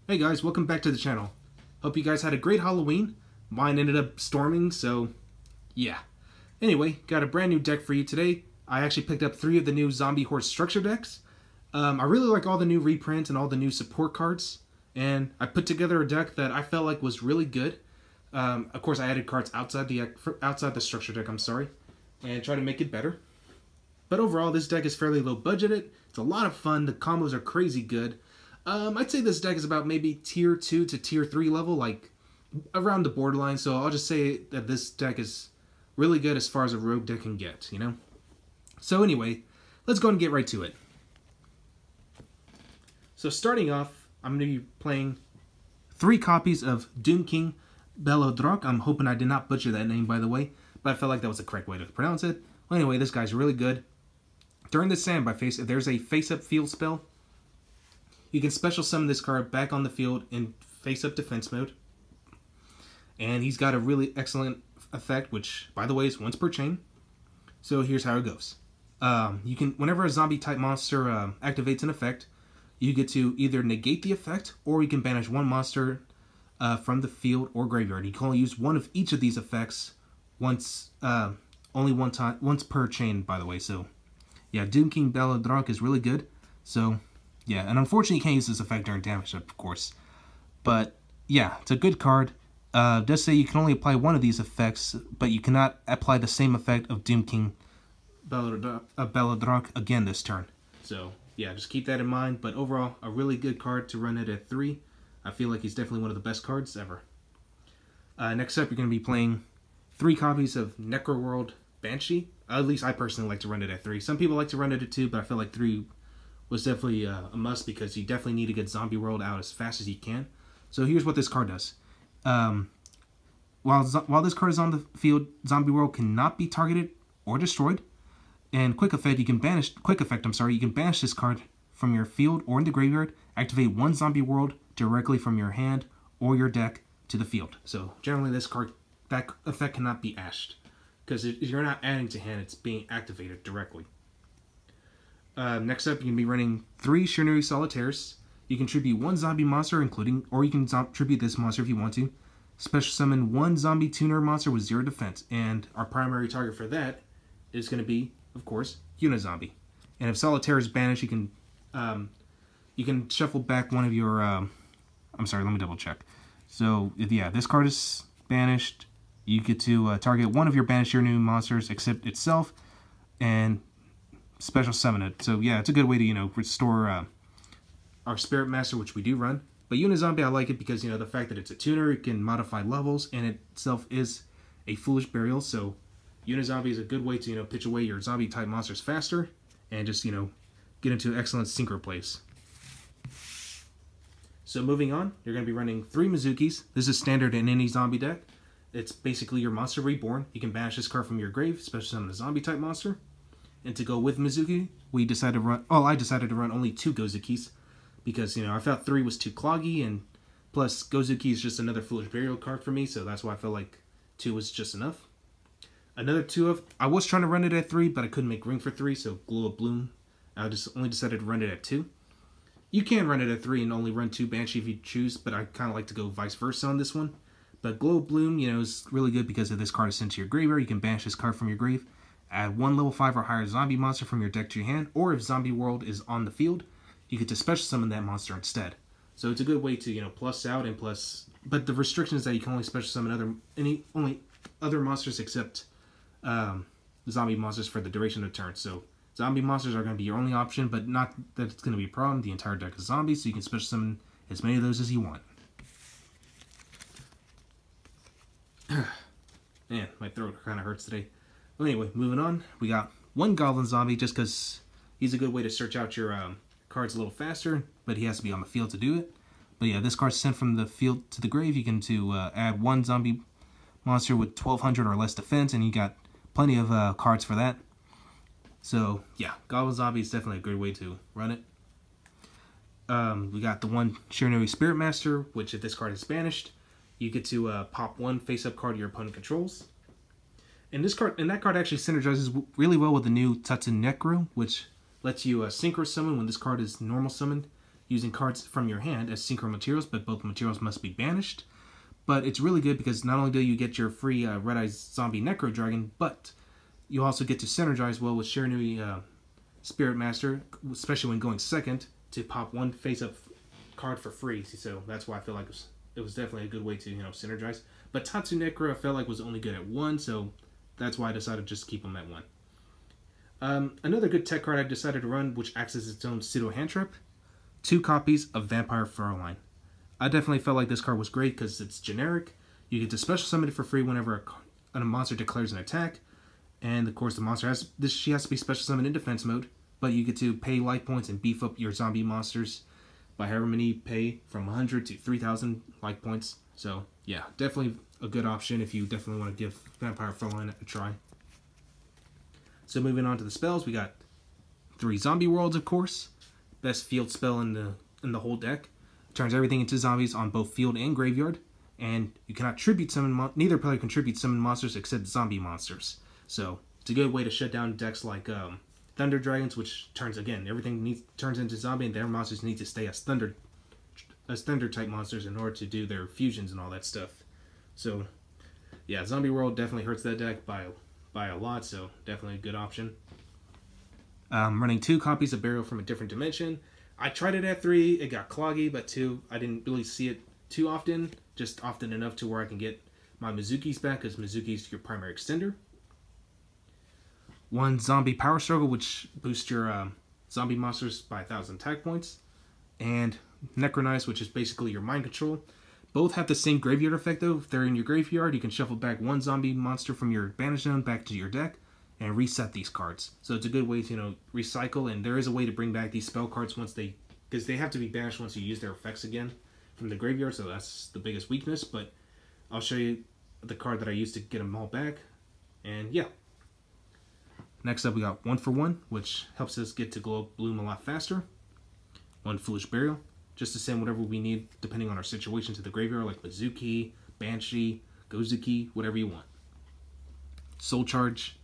Hey guys, welcome back to the channel. Hope you guys had a great Halloween. Mine ended up storming, so yeah. Anyway, got a brand new deck for you today. I actually picked up 3 of the new Zombie Horde Structure Decks. I really like all the new reprints and all the new support cards, and I put together a deck that I felt like was really good. Of course, I added cards outside the structure deck, and try to make it better. But overall, this deck is fairly low budgeted. It's a lot of fun. The combos are crazy good. I'd say this deck is about maybe tier 2 to tier 3 level, like around the borderline. So I'll just say that this deck is really good as far as a rogue deck can get, you know? So anyway, let's go and get right to it. So starting off, I'm going to be playing 3 copies of Doom King Belodrok. I'm hoping I did not butcher that name, by the way, but I felt like that was the correct way to pronounce it. Well, anyway, this guy's really good. During the standby phase, if there's a face-up field spell, you can special summon this card back on the field in face-up defense mode. And he's got a really excellent effect, which, by the way, is once per chain. So here's how it goes. You can, whenever a zombie-type monster activates an effect, you get to either negate the effect, or you can banish one monster from the field or graveyard. You can only use one of each of these effects once, only once per chain, by the way. So, yeah, Doom King Belodrok is really good. So, yeah, and unfortunately you can't use this effect during damage, of course. But, yeah, it's a good card. It does say you can only apply one of these effects, but you cannot apply the same effect of Doom King Belodrok again this turn. So, yeah, just keep that in mind. But overall, a really good card to run it at 3. I feel like he's definitely one of the best cards ever. Next up, you're going to be playing 3 copies of Necroworld Banshee. At least I personally like to run it at 3. Some people like to run it at 2, but I feel like 3 was definitely a must because you definitely need to get Zombie World out as fast as you can. So here's what this card does. While this card is on the field, Zombie World cannot be targeted or destroyed. And quick effect, you can banish this card from your field or in the graveyard. Activate 1 Zombie World directly from your hand or your deck to the field. So generally that effect cannot be ashed, because if you're not adding to hand, it's being activated directly. Next up, you can be running 3 Chernary Solitaires. You can tribute 1 zombie monster, or you can tribute this monster if you want to. Special summon 1 zombie tuner monster with 0 defense, and our primary target for that is going to be, of course, Unizombie. And if Solitaire is banished, you can shuffle back one of your. I'm sorry, let me double check. So yeah, this card is banished. You get to target one of your banished Chernary monsters except itself, and special summon it. So yeah, it's a good way to restore our Spirit Master, which we do run. But Unizombie, I like it because the fact that it's a tuner, it can modify levels, and it itself is a foolish burial. So Unizombie is a good way to pitch away your zombie type monsters faster and just get into excellent synchro plays. So moving on, you're going to be running 3 Mizukis. This is standard in any zombie deck. It's basically your monster reborn. You can banish this card from your grave, especially summon a zombie type monster. And to go with Mizuki, I decided to run only 2 Gozukis because, I felt 3 was too cloggy, and plus Gozuki is just another foolish burial card for me, so that's why I felt like 2 was just enough. I was trying to run it at 3, but I couldn't make room for 3, so Glow of Bloom, I just only decided to run it at 2. You can run it at 3 and only run 2 Banshee if you choose, but I kind of like to go vice versa on this one. But Glow of Bloom, is really good because if this card is sent to your graveyard, you can banish this card from your grave. Add 1 level 5 or higher zombie monster from your deck to your hand, or if Zombie World is on the field, you get to special summon that monster instead. So it's a good way to plus out and plus. But the restriction is that you can only special summon only other monsters except zombie monsters for the duration of the turn. So zombie monsters are going to be your only option, but not that it's going to be a problem. The entire deck is zombies, so you can special summon as many of those as you want. Man, my throat kind of hurts today. Well, anyway, moving on. We got 1 Goblin Zombie just because he's a good way to search out your cards a little faster, but he has to be on the field to do it. But yeah, this card's sent from the field to the grave. You can add 1 zombie monster with 1200 or less defense, and you got plenty of cards for that. So yeah, Goblin Zombie is definitely a good way to run it. We got the 1 Chernary Spirit Master, which if this card is banished, you get to pop 1 face-up card your opponent controls. And that card actually synergizes really well with the new Tatsu Necro, which lets you synchro summon when this card is normal summoned. using cards from your hand as synchro materials, but both materials must be banished. But it's really good because not only do you get your free Red Eyes Zombie Necro Dragon, but you also get to synergize well with Shiranui Spirit Master, especially when going second, to pop one face-up card for free. So that's why I feel like it was definitely a good way to, synergize. But Tatsu Necro I felt like was only good at 1, so that's why I decided just to keep him at 1. Another good tech card I decided to run, which acts as its own pseudo hand trap, 2 copies of Vampire Furline. I definitely felt like this card was great because it's generic. You get to special summon it for free whenever a monster declares an attack. And of course the monster she has to be special summoned in defense mode. But you get to pay life points and beef up your zombie monsters by however many you pay, from 100 to 3,000 life points. So yeah, definitely a good option if you definitely want to give Vampire Furline a try. So moving on to the spells, we got 3 Zombie Worlds, of course. Best field spell in the whole deck. Turns everything into zombies on both field and graveyard, and you cannot tribute summon. Neither player can tribute summon monsters except zombie monsters. So it's a good way to shut down decks like Thunder Dragons, which turns turns into zombie, and their monsters need to stay as thunder type monsters in order to do their fusions and all that stuff. So yeah, Zombie World definitely hurts that deck by a lot. So definitely a good option. Running 2 copies of Burial from a Different Dimension. I tried it at 3, it got cloggy, but 2, I didn't really see it too often, just often enough to where I can get my Mizuki's back, because Mizuki's your primary extender. 1 Zombie Power Struggle, which boosts your zombie monsters by 1,000 attack points. And Necronize, which is basically your mind control. Both have the same graveyard effect though. If they're in your graveyard, you can shuffle back 1 zombie monster from your banish zone back to your deck and reset these cards. So it's a good way to, recycle, and there is a way to bring back these spell cards because they have to be banished once you use their effects again from the graveyard, so that's the biggest weakness, but I'll show you the card that I used to get them all back, and yeah. Next up we got 1 for 1, which helps us get to Glow Bloom a lot faster. 1 Foolish Burial, just to send whatever we need depending on our situation to the graveyard, like Mizuki, Banshee, Gozuki, whatever you want. Soul Charge.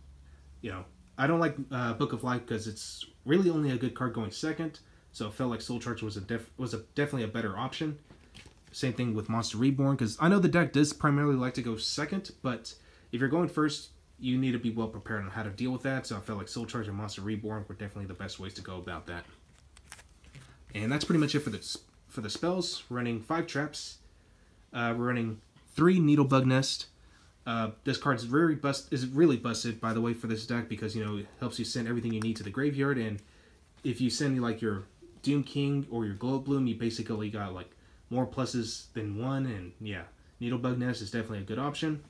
I don't like Book of Life because it's really only a good card going second, so I felt like Soul Charge was definitely a better option. Same thing with Monster Reborn, because I know the deck does primarily like to go second, but if you're going first, you need to be well prepared on how to deal with that, so I felt like Soul Charge and Monster Reborn were definitely the best ways to go about that. And that's pretty much it for the spells. We're running 5 traps. We're running 3 Needlebug Nest. This card is really busted, by the way, for this deck, because it helps you send everything you need to the graveyard, and if you send like your Doom King or your Glow Bloom, you basically got like more pluses than 1, and yeah, Needlebug Nest is definitely a good option.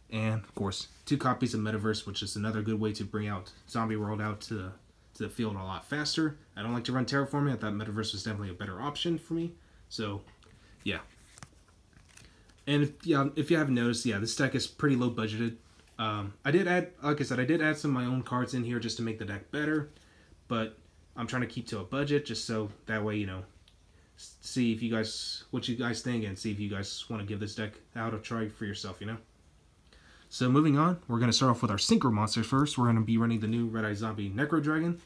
And of course, 2 copies of Metaverse, which is another good way to bring out Zombie World out to the field a lot faster. I don't like to run Terraforming. I thought Metaverse was definitely a better option for me. So yeah. And if you haven't noticed, this deck is pretty low budgeted. I did add some of my own cards in here just to make the deck better, but I'm trying to keep to a budget just so that way, see what you guys think, and see if you guys want to give this deck out a try for yourself, So moving on, we're going to start off with our Synchro Monsters first. We're going to be running the new Red Eye Zombie Necro Dragon.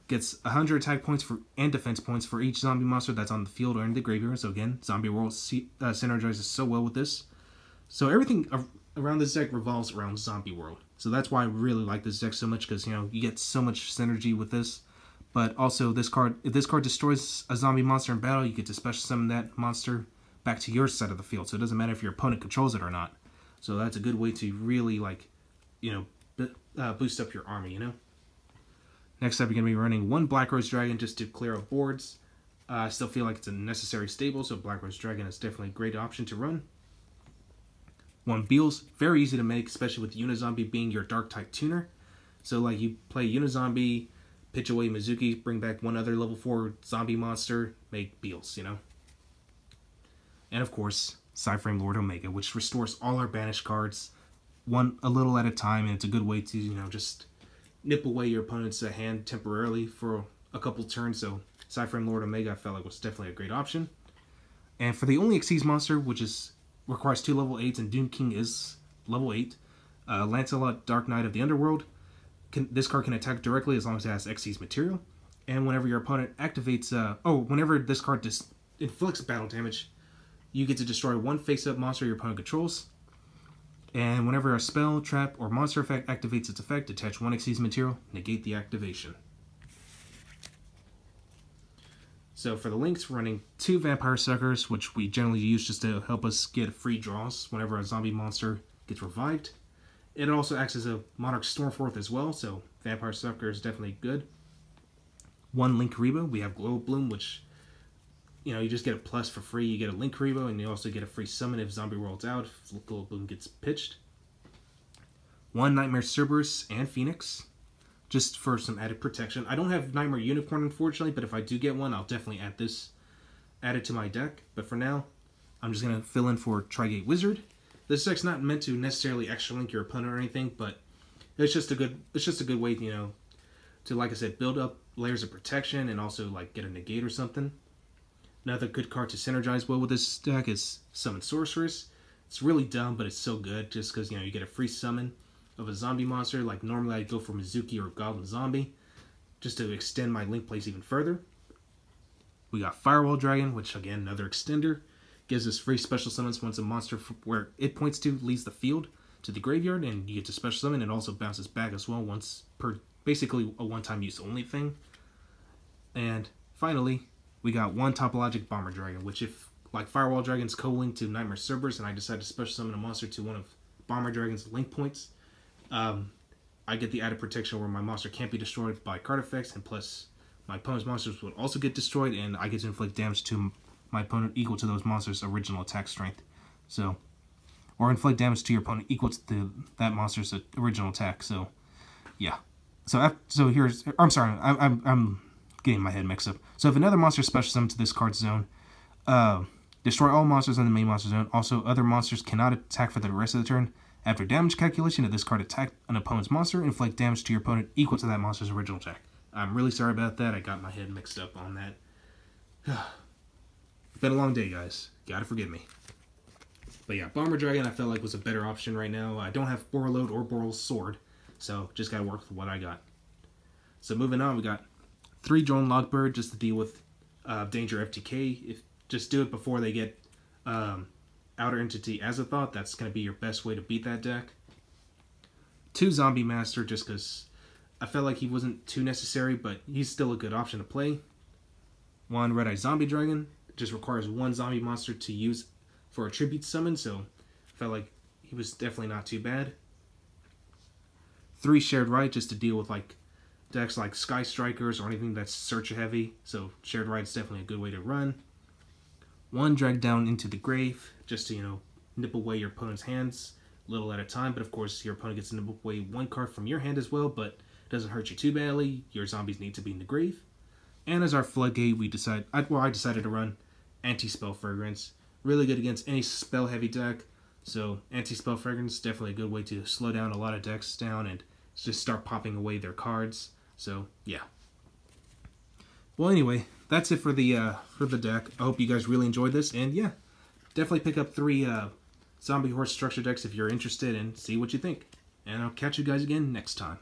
Gets 100 attack points and defense points for each zombie monster that's on the field or in the graveyard. So again, Zombie World synergizes so well with this. So everything around this deck revolves around Zombie World. So that's why I really like this deck so much, because you get so much synergy with this. But also if this card destroys a zombie monster in battle, you get to special summon that monster back to your side of the field. So it doesn't matter if your opponent controls it or not. So that's a good way to really boost up your army, Next up, you're going to be running 1 Black Rose Dragon just to clear up boards. I still feel like it's a necessary stable, so Black Rose Dragon is definitely a great option to run. 1 Beals, very easy to make, especially with Unizombie being your Dark type tuner. So like you play Unizombie, pitch away Mizuki, bring back 1 other level 4 zombie monster, make Beals, And of course, Cyframe Lord Omega, which restores all our banished cards a little at a time, and it's a good way to, just nip away your opponent's hand temporarily for a couple turns. So Cyframe Lord Omega I felt like was definitely a great option. And for the only Xyz monster, which requires 2 level 8s, and Doom King is level 8, Lancelot Dark Knight of the Underworld. This card can attack directly as long as it has Xyz material. And whenever your opponent activates, whenever this card inflicts battle damage, you get to destroy one face-up monster your opponent controls. And whenever a spell, trap, or monster effect activates its effect, attach 1 Xyz material, negate the activation. So for the links, we're running 2 Vampire Suckers, which we generally use just to help us get free draws whenever a zombie monster gets revived. It also acts as a Monarch Stormforth as well, so Vampire Sucker is definitely good. 1 Link Karibo. We have Glow Bloom, which, you just get a plus for free. You get a Link Karibo, and you also get a free summon if Zombie World's out, if Glow Bloom gets pitched. 1 Nightmare Cerberus and Phoenix, just for some added protection. I don't have Nightmare Unicorn, unfortunately, but if I do get one, I'll definitely add it to my deck. But for now, I'm just going to fill in for Trigate Wizard. This deck's not meant to necessarily extra link your opponent or anything, but it's just a good way, to, like I said, build up layers of protection and also like get a negate or something. Another good card to synergize well with this deck is Summon Sorceress. It's really dumb, but it's so good just because you get a free summon of a zombie monster. Like normally I'd go for Mizuki or Goblin Zombie just to extend my link plays even further. We got Firewall Dragon, which again another extender. Gives us free special summons once a monster where it points to leaves the field to the graveyard, and you get to special summon. It also bounces back as well once per, basically a one-time use only thing. And finally, we got 1 Topologic Bomber Dragon, which if like Firewall Dragon's co-linked to Nightmare Cerberus, and I decide to special summon a monster to one of Bomber Dragon's link points, I get the added protection where my monster can't be destroyed by card effects, and plus my opponent's monsters would also get destroyed, and I get to inflict damage to my opponent equal to those monsters' original attack strength. So, or inflict damage to your opponent equal to that monster's original attack. So, yeah. So here's, I'm sorry, I'm getting my head mixed up. So if another monster special summoned to this card zone, destroy all monsters in the main monster zone. Also, other monsters cannot attack for the rest of the turn. After damage calculation, if this card attacked an opponent's monster, inflict damage to your opponent equal to that monster's original attack. I'm really sorry about that. I got my head mixed up on that. Been a long day, guys. Gotta forgive me. But yeah, Bomber Dragon I felt like was a better option right now. I don't have Borreload or Borrel's Sword, so just gotta work with what I got. So moving on, we got 3 Drone Logbird just to deal with Danger FTK. Just do it before they get Outer Entity Azathoth. That's gonna be your best way to beat that deck. 2 Zombie Master just because I felt like he wasn't too necessary, but he's still a good option to play. 1 Red-Eye Zombie Dragon. Just requires 1 zombie monster to use for a tribute summon, so I felt like he was definitely not too bad. 3 Shared Right, just to deal with like decks like Sky Strikers or anything that's search heavy, so Shared Right is definitely a good way to run. 1 Drag Down into the Grave, just to nip away your opponent's hands a little at a time, but of course your opponent gets to nip away 1 card from your hand as well, but it doesn't hurt you too badly. Your zombies need to be in the grave. And as our Floodgate, I decided to run Anti-Spell Fragrance. Really good against any spell-heavy deck. So Anti-Spell Fragrance, definitely a good way to slow down a lot of decks down and just start popping away their cards. So, yeah. Well, anyway, that's it for the deck. I hope you guys really enjoyed this. And, yeah, definitely pick up 3 Zombie Horde Structure decks if you're interested and see what you think. And I'll catch you guys again next time.